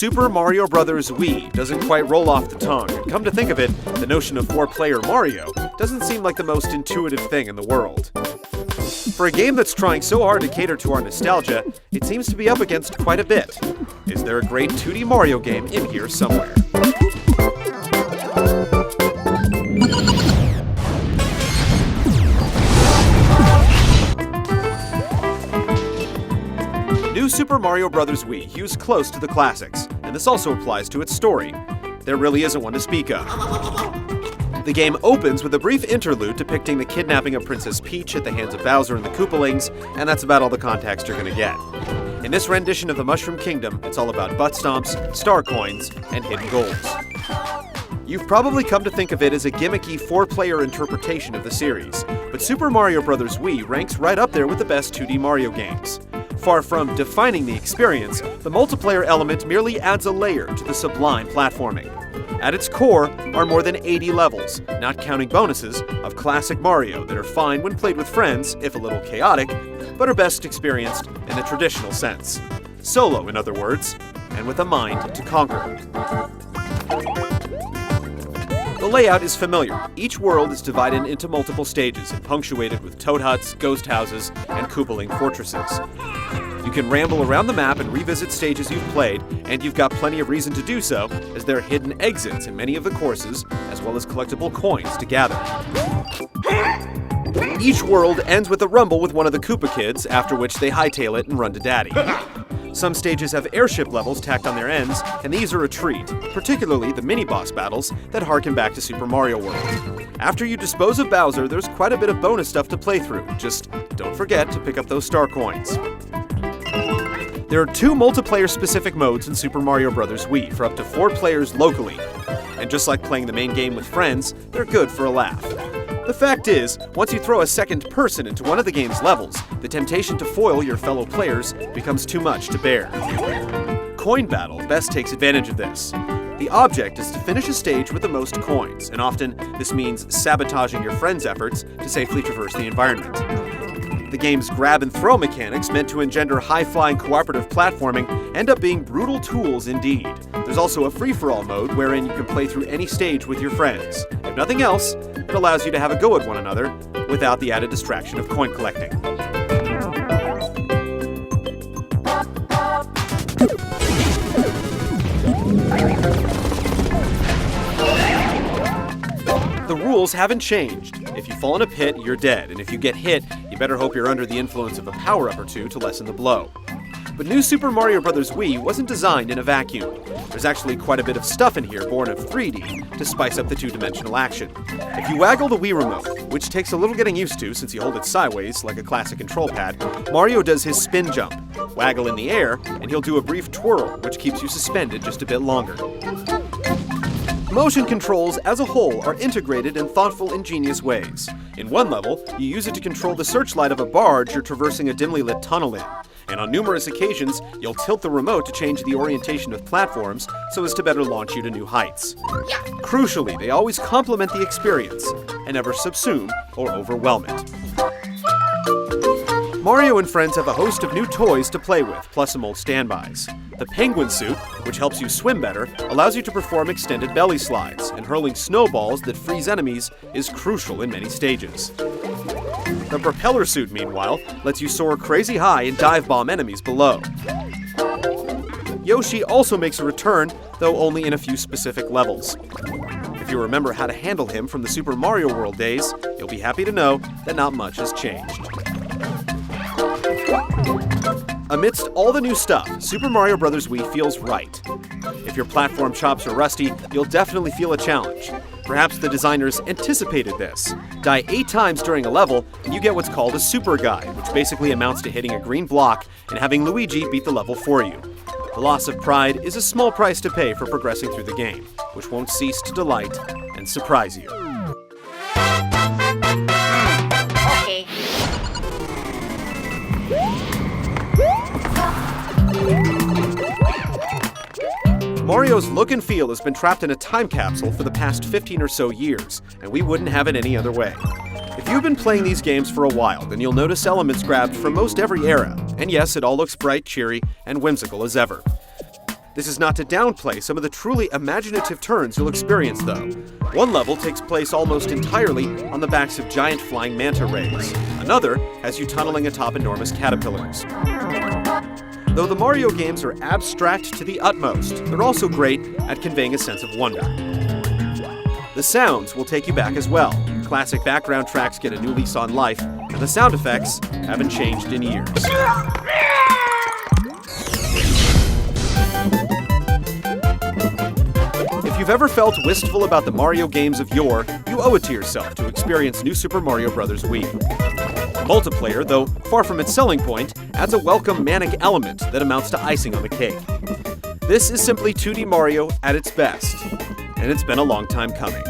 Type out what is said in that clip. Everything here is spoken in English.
Super Mario Bros. Wii doesn't quite roll off the tongue, and come to think of it, the notion of four-player Mario doesn't seem like the most intuitive thing in the world. For a game that's trying so hard to cater to our nostalgia, it seems to be up against quite a bit. Is there a great 2D Mario game in here somewhere? New Super Mario Bros. Wii hews close to the classics, and this also applies to its story. There really isn't one to speak of. The game opens with a brief interlude depicting the kidnapping of Princess Peach at the hands of Bowser and the Koopalings, and that's about all the context you're gonna get. In this rendition of the Mushroom Kingdom, it's all about butt stomps, star coins, and hidden golds. You've probably come to think of it as a gimmicky four-player interpretation of the series, but Super Mario Bros. Wii ranks right up there with the best 2D Mario games. Far from defining the experience, the multiplayer element merely adds a layer to the sublime platforming. At its core are more than 80 levels, not counting bonuses, of classic Mario that are fine when played with friends, if a little chaotic, but are best experienced in the traditional sense. Solo, in other words, and with a mind to conquer. The layout is familiar. Each world is divided into multiple stages and punctuated with Toad Huts, Ghost Houses, and Koopaling Fortresses. You can ramble around the map and revisit stages you've played, and you've got plenty of reason to do so, as there are hidden exits in many of the courses, as well as collectible coins to gather. Each world ends with a rumble with one of the Koopa kids, after which they hightail it and run to daddy. Some stages have airship levels tacked on their ends, and these are a treat, particularly the mini-boss battles that harken back to Super Mario World. After you dispose of Bowser, there's quite a bit of bonus stuff to play through, just don't forget to pick up those star coins. There are 2 multiplayer-specific modes in Super Mario Bros. Wii for up to 4 players locally, and just like playing the main game with friends, they're good for a laugh. The fact is, once you throw a second person into one of the game's levels, the temptation to foil your fellow players becomes too much to bear. Coin Battle best takes advantage of this. The object is to finish a stage with the most coins, and often this means sabotaging your friends' efforts to safely traverse the environment. The game's grab-and-throw mechanics, meant to engender high-flying cooperative platforming, end up being brutal tools indeed. There's also a free-for-all mode wherein you can play through any stage with your friends. If nothing else, it allows you to have a go at one another without the added distraction of coin collecting. The rules haven't changed. If you fall in a pit, you're dead, and if you get hit, you better hope you're under the influence of a power-up or two to lessen the blow. But New Super Mario Bros. Wii wasn't designed in a vacuum. There's actually quite a bit of stuff in here born of 3D to spice up the two-dimensional action. If you waggle the Wii remote, which takes a little getting used to since you hold it sideways like a classic control pad, Mario does his spin jump. Waggle in the air, and he'll do a brief twirl, which keeps you suspended just a bit longer. Motion controls as a whole are integrated in thoughtful, ingenious ways. In one level, you use it to control the searchlight of a barge you're traversing a dimly lit tunnel in. And on numerous occasions, you'll tilt the remote to change the orientation of platforms so as to better launch you to new heights. Crucially, they always complement the experience and never subsume or overwhelm it. Mario and friends have a host of new toys to play with, plus some old standbys. The penguin suit, which helps you swim better, allows you to perform extended belly slides, and hurling snowballs that freeze enemies is crucial in many stages. The propeller suit, meanwhile, lets you soar crazy high and dive bomb enemies below. Yoshi also makes a return, though only in a few specific levels. If you remember how to handle him from the Super Mario World days, you'll be happy to know that not much has changed. Amidst all the new stuff, Super Mario Bros. Wii feels right. If your platform chops are rusty, you'll definitely feel a challenge. Perhaps the designers anticipated this. Die 8 times during a level, and you get what's called a super guide, which basically amounts to hitting a green block and having Luigi beat the level for you. The loss of pride is a small price to pay for progressing through the game, which won't cease to delight and surprise you. Okay. Mario's look and feel has been trapped in a time capsule for the past 15 or so years, and we wouldn't have it any other way. If you've been playing these games for a while, then you'll notice elements grabbed from most every era, and yes, it all looks bright, cheery, and whimsical as ever. This is not to downplay some of the truly imaginative turns you'll experience, though. One level takes place almost entirely on the backs of giant flying manta rays. Another has you tunneling atop enormous caterpillars. Though the Mario games are abstract to the utmost, they're also great at conveying a sense of wonder. The sounds will take you back as well. Classic background tracks get a new lease on life, and the sound effects haven't changed in years. If you've ever felt wistful about the Mario games of yore, you owe it to yourself to experience New Super Mario Bros. Wii. Multiplayer, though far from its selling point, adds a welcome manic element that amounts to icing on the cake. This is simply 2D Mario at its best, and it's been a long time coming.